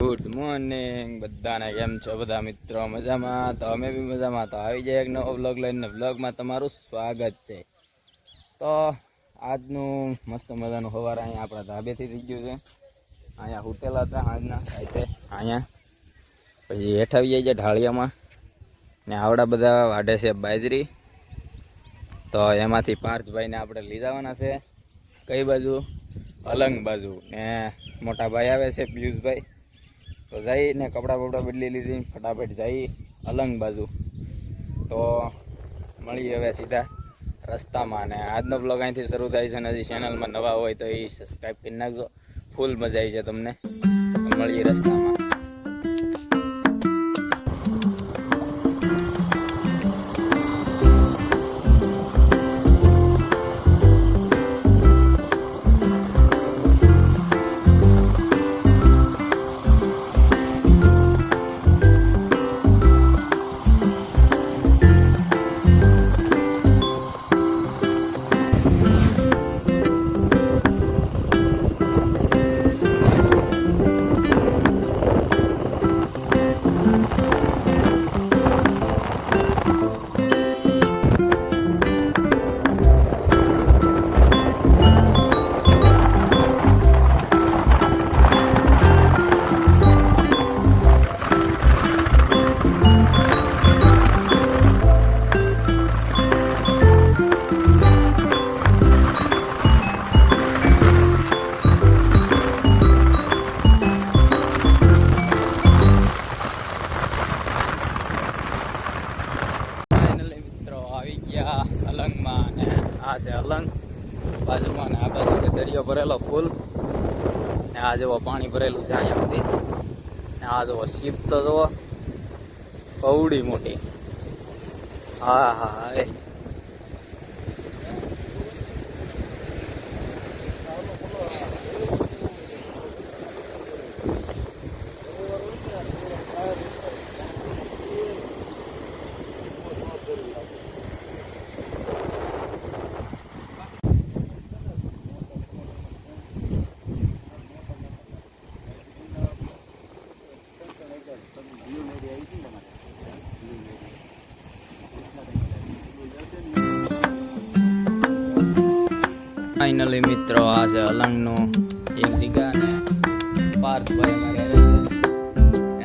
Good morning બધાને. કેમ છો બધા મિત્રો? મજામાં? તો અમે બી મજામાં. તો આવી જાય એક નવો વ્લોગ લઈને. વ્લોગમાં તમારું સ્વાગત છે. તો આજનું મસ્ત મજાનું સવાર અહીંયા આપણા ધાબેથી થઈ ગયું છે. અહીંયા હોટેલ હતા આજના સાઈડે અહીંયા. પછી હેઠ આવી જાય છે ઢાળિયામાં ને આવડા બધા વાઢે છે બાજરી. તો એમાંથી પાર્થભાઈને આપણે લઈ જવાના છે કઈ બાજુ? અલંગ બાજુ. ને મોટા ભાઈ આવે છે પિયુષભાઈ. તો જઈને કપડાં બપડા બદલી લીધી, ફટાફટ જઈ અલંગ બાજુ. તો મળીએ હવે સીધા રસ્તામાં. અને આજનો બ્લોગ અહીંથી શરૂ થાય છે. અને હજી ચેનલમાં નવા હોય તો એ સબસ્ક્રાઈબ કરી નાખજો. ફૂલ મજા આવી છે તમને. મળીએ રસ્તામાં. આવી ગયા અલંગમાં. ને આ છે અલંગ બાજુમાં. ને આ બાજુ છે દરિયો ભરેલો ફૂલ. ને આ જેવો પાણી ભરેલું છે અહીંયા સુધી. ને આ જેવો શીપ તો જુઓ કવડી મોટી. હા હા એ ફાઇનલી મિત્રો આ છે અલંગનું એક જગ્યા. ને પાર્થભાઈ અમારે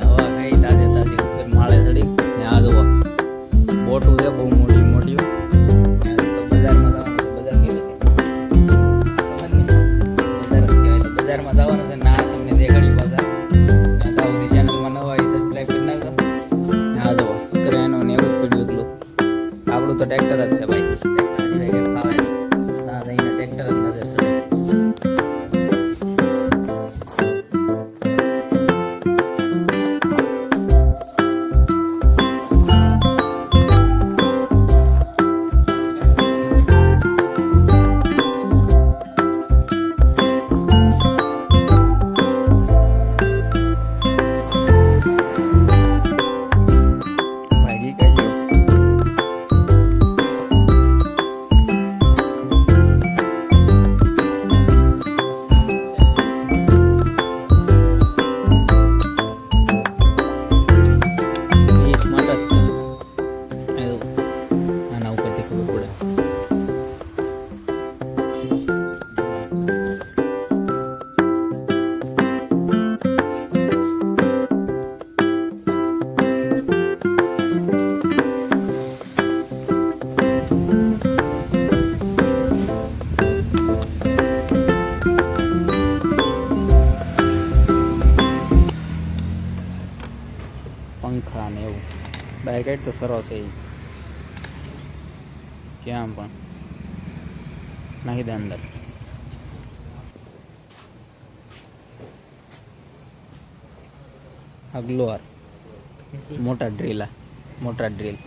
હવા ખાઈ તાજે તાજી ઉપર માળે ચડી. ને આ જુઓ બોટું છે બહુ મોટી મોટી. તો બજારમાં જવાનું છે. બજાર કેવી છે બજાર જ કહેવાય. બજારમાં જવાનું છે. ના તમને દેખાડી પાછા. ત્યાં સુધી ચેનલમાં નવા હોય સબસ્ક્રાઈબ કરી નાખજો. ને આ જુઓ ક્રેનો ને એવું જ પડ્યું એટલું. આપણું તો ટ્રેક્ટર જ છે ભાઈ. પંખા ને એવું બાઈક તો સરસ છે. ક્યાં પણ નાખી દે અંદર. અગલોર મોટા ડ્રીલ. મોટા ડ્રીલ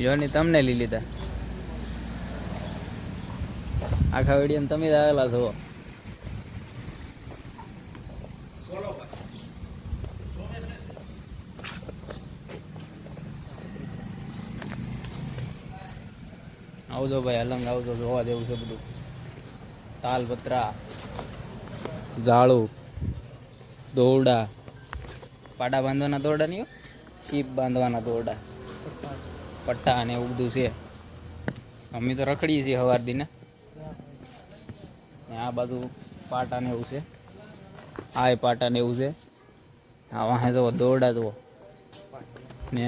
યોની તમને લઈ લીધા. આખા વિડીયો તમે જ આવેલા છો. આવજો ભાઈ અલંગ આવજો, જોવા જેવું છે બધું. તાલપત્રા, ઝાડું, દોરડા, પાડા બાંધવાના દોરડા નહીં, શીપ બાંધવાના દોરડા, પટ્ટા અને એવું બધું છે. અમે તો રખડીએ છીએ સવાર દીને. આ બાજુ પાટા ને એવું છે, આ પાટા ને એવું છે. આ વાહે જુઓ દોરડા જુઓ ને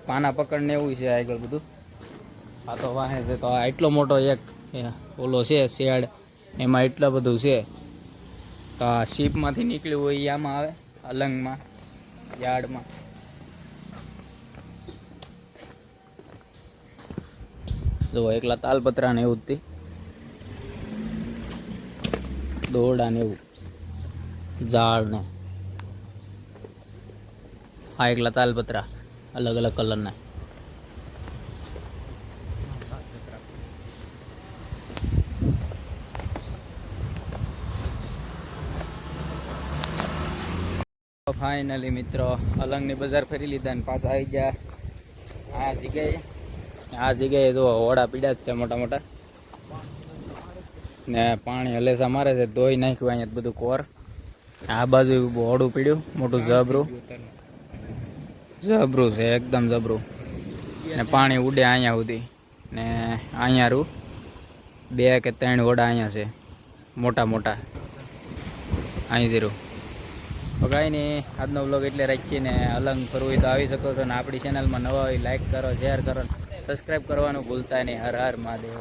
પાના પકડ ને એવું છે આગળ બધું. આ તો વાહે છે તો આ એટલો મોટો એક ઓલો છે શેડ, એમાં એટલું બધું છે. તો આ શીપમાંથી નીકળ્યું હોય એ આમાં આવે અલંગમાં, યાર્ડમાં. જો એકલા તાલપત્રા ને એવું જ દોરડા ને એવું, ઝાડ ને આ એકલા તાલપત્રા અલગ અલગ કલરના. ફાઇનલી મિત્રો અલંગની બજાર ફરી લીધા ને પાછા આવી ગયા આ જગ્યાએ. આ જગ્યાએ જો ઓડા પીડા જ છે મોટા મોટા ને પાણી હલેસા મારે છે. ધોઈ નાખ્યું અહીંયા બધું કોર. આ બાજુ ઓડું પીડ્યું મોટું જબરું છે, એકદમ જબરું. ને પાણી ઉડે અહીંયા સુધી ને અહીંયા રૂ 2 કે 3 ઓડા અહીંયા છે મોટા મોટા અહીં જરૂર. કાંઈ નહીં, આજનો વ્લોગ એટલે રાખીએ ને અલંગ ફરવું હોય તો આવી શકો છો. ને આપણી ચેનલમાં નવા હોય લાઈક કરો, શેર કરો, સબસ્ક્રાઈબ કરવાનું ભૂલતા નહીં. હર હર મહાદેવ.